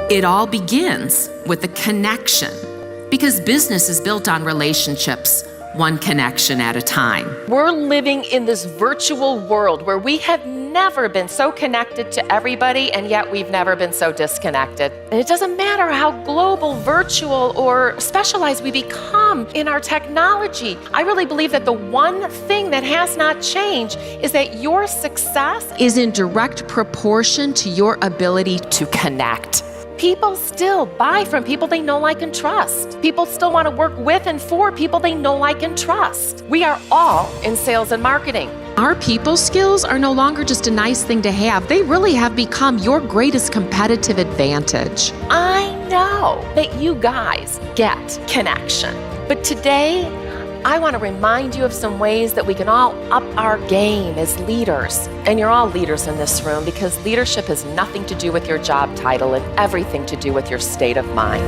It all begins with a connection, because business is built on relationships, one connection at a time. We're living in this virtual world where we have never been so connected to everybody, and yet we've never been so disconnected. And it doesn't matter how global, virtual, or specialized we become in our technology. I really believe that the one thing that has not changed is that your success Is in direct proportion to your ability to connect. People still buy from people they know, like, and trust. People still want to work with and for people they know, like, and trust. We are all in sales and marketing. Our people skills are no longer just a nice thing to have. They really have become your greatest competitive advantage. I know that you guys get connection, but today, I want to remind you of some ways that we can all up our game as leaders. And you're all leaders in this room, because leadership has nothing to do with your job title and everything to do with your state of mind.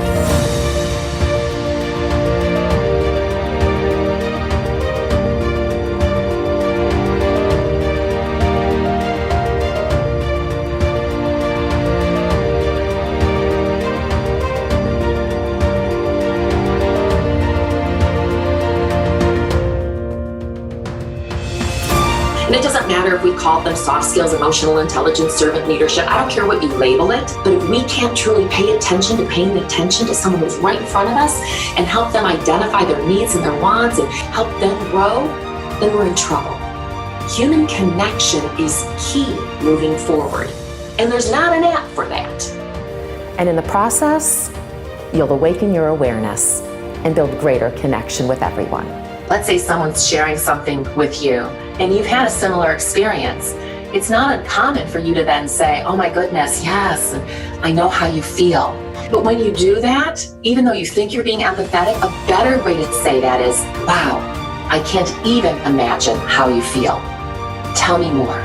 And it doesn't matter if we call them soft skills, emotional intelligence, servant leadership. I don't care what you label it, but if we can't truly pay attention to someone who's right in front of us and help them identify their needs and their wants and help them grow, then we're in trouble. Human connection is key moving forward. And there's not an app for that. And in the process, you'll awaken your awareness and build greater connection with everyone. Let's say someone's sharing something with you and you've had a similar experience. It's not uncommon for you to then say, oh my goodness, yes, I know how you feel. But when you do that, even though you think you're being empathetic, a better way to say that is, wow, I can't even imagine how you feel. Tell me more.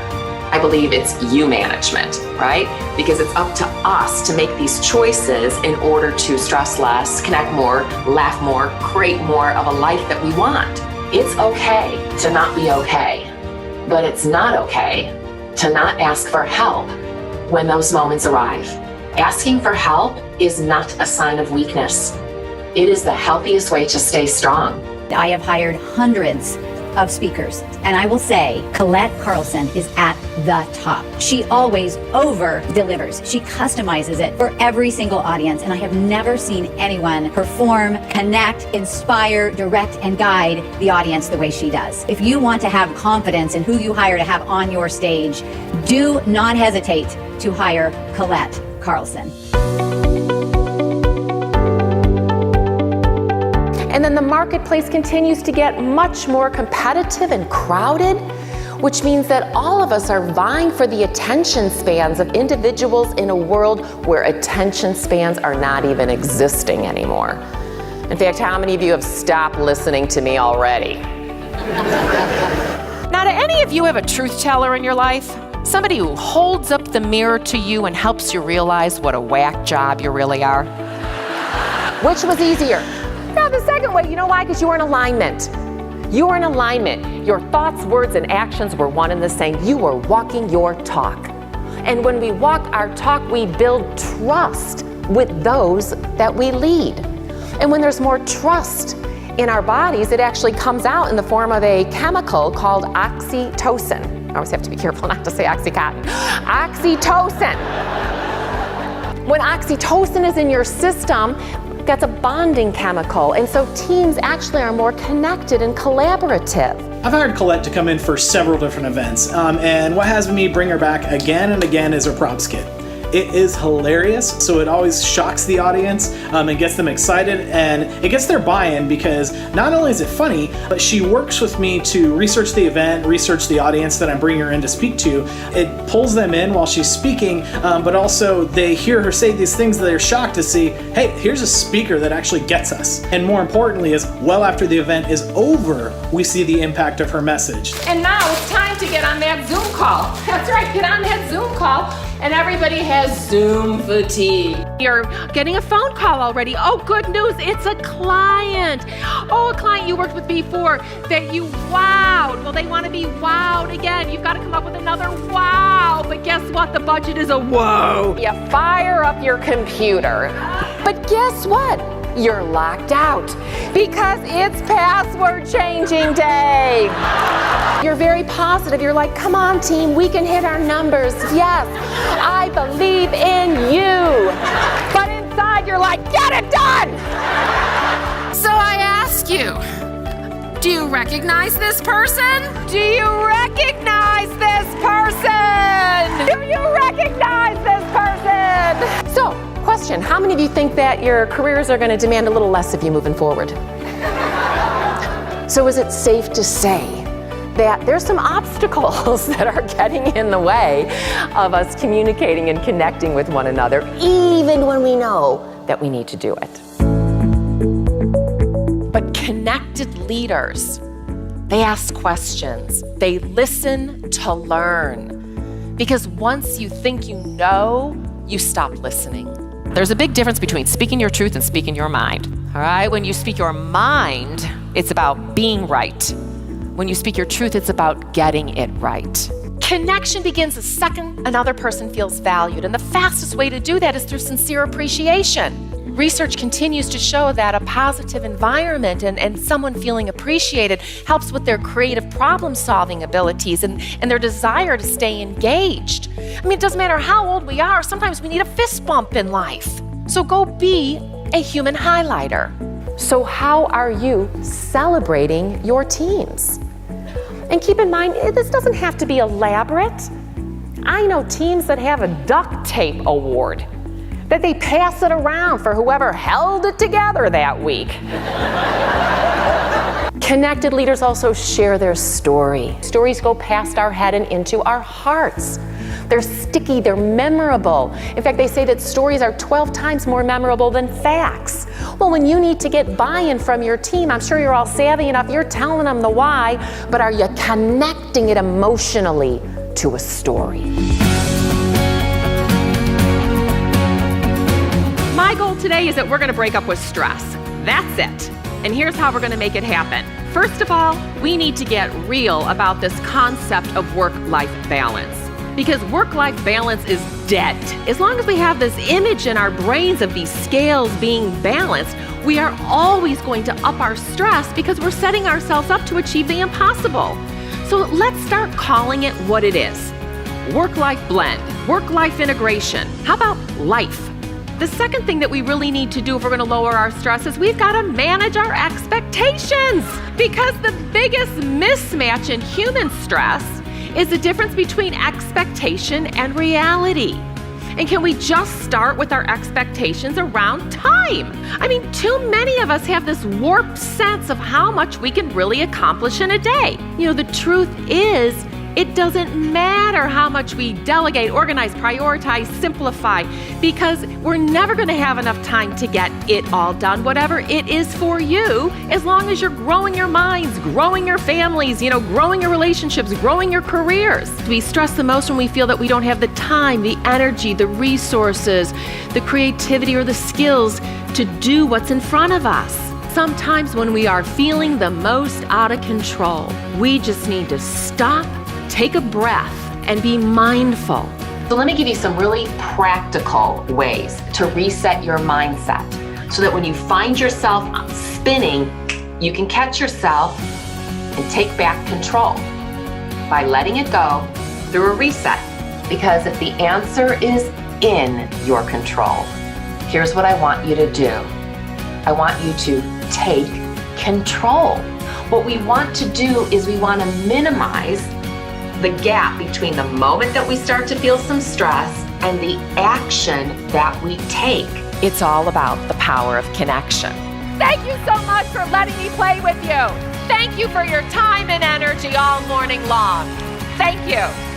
I believe it's you management, right? Because it's up to us to make these choices in order to stress less, connect more, laugh more, create more of a life that we want. It's okay to not be okay, but it's not okay to not ask for help when those moments arrive. Asking for help is not a sign of weakness. It is the healthiest way to stay strong. I have hired hundreds of speakers, and I will say Colette Carlson is at the top. She always over-delivers. She customizes it for every single audience, and I have never seen anyone perform, connect, inspire, direct, and guide the audience the way she does. If you want to have confidence in who you hire to have on your stage, do not hesitate to hire Colette Carlson. And then the marketplace continues to get much more competitive and crowded, which means that all of us are vying for the attention spans of individuals in a world where attention spans are not even existing anymore. In fact, how many of you have stopped listening to me already? Now, do any of you have a truth teller in your life? Somebody who holds up the mirror to you and helps you realize what a whack job you really are? Which was easier? No, the second way. You know why? Because you were in alignment. You were in alignment. Your thoughts, words, and actions were one and the same. You were walking your talk. And when we walk our talk, we build trust with those that we lead. And when there's more trust in our bodies, it actually comes out in the form of a chemical called oxytocin. I always have to be careful not to say Oxycontin. Oxytocin. When oxytocin is in your system, that's a bonding chemical, and so teams actually are more connected and collaborative. I've hired Colette to come in for several different events, and what has me bring her back again and again is her props kit. It is hilarious, so it always shocks the audience and gets them excited, and it gets their buy-in because not only is it funny, but she works with me to research the event, research the audience that I'm bringing her in to speak to. It pulls them in while she's speaking, but also they hear her say these things that they're shocked to see, hey, here's a speaker that actually gets us. And more importantly is, well after the event is over, we see the impact of her message. And now it's time to get on that Zoom call. That's right, get on that Zoom call. And everybody has Zoom fatigue. You're getting a phone call already. Oh, good news, it's a client. Oh, a client you worked with before that you wowed. Well, they want to be wowed again. You've got to come up with another wow. but guess what? The budget is a whoa. You fire up your computer, but guess what? You're locked out because it's password changing day. You're very positive. You're like, come on, team, we can hit our numbers. Yes, I believe in you. But inside, you're like, get it done. So I ask you, do you recognize this person? Do you recognize this person? Do you recognize this person? So, question, how many of you think that your careers are going to demand a little less of you moving forward? So is it safe to say that there's some obstacles that are getting in the way of us communicating and connecting with one another, even when we know that we need to do it? But connected leaders, they ask questions. They listen to learn. Because once you think you know, you stop listening. There's a big difference between speaking your truth and speaking your mind. All right? When you speak your mind, it's about being right. When you speak your truth, it's about getting it right. Connection begins the second another person feels valued. And the fastest way to do that is through sincere appreciation. Research continues to show that a positive environment and someone feeling appreciated helps with their creative problem-solving abilities and their desire to stay engaged. I mean, it doesn't matter how old we are, sometimes we need a fist bump in life. So go be a human highlighter. So how are you celebrating your teams? And keep in mind, this doesn't have to be elaborate. I know teams that have a duct tape award, that they pass it around for whoever held it together that week. Connected leaders also share their story. Stories go past our head and into our hearts. They're sticky, they're memorable. In fact, they say that stories are 12 times more memorable than facts. Well, when you need to get buy-in from your team, I'm sure you're all savvy enough, you're telling them the why, but are you connecting it emotionally to a story? My goal today is that we're going to break up with stress. That's it. And here's how we're going to make it happen. First of all, we need to get real about this concept of work-life balance. Because work-life balance is dead. As long as we have this image in our brains of these scales being balanced, we are always going to up our stress because we're setting ourselves up to achieve the impossible. So let's start calling it what it is. Work-life blend, work-life integration. How about life? The second thing that we really need to do if we're going to lower our stress is we've got to manage our expectations. Because the biggest mismatch in human stress is the difference between expectation and reality. And can we just start with our expectations around time? I mean, too many of us have this warped sense of how much we can really accomplish in a day. You know, the truth is, it doesn't matter how much we delegate, organize, prioritize, simplify, because we're never going to have enough time to get it all done, whatever it is for you, as long as you're growing your minds, growing your families, growing your relationships, growing your careers. We stress the most when we feel that we don't have the time, the energy, the resources, the creativity, or the skills to do what's in front of us. Sometimes when we are feeling the most out of control, we just need to stop, take a breath, and be mindful. So let me give you some really practical ways to reset your mindset so that when you find yourself spinning, you can catch yourself and take back control by letting it go through a reset. Because if the answer is in your control, here's what I want you to do. I want you to take control. What we want to do is we want to minimize the gap between the moment that we start to feel some stress and the action that we take. It's all about the power of connection. Thank you so much for letting me play with you. Thank you for your time and energy all morning long. Thank you.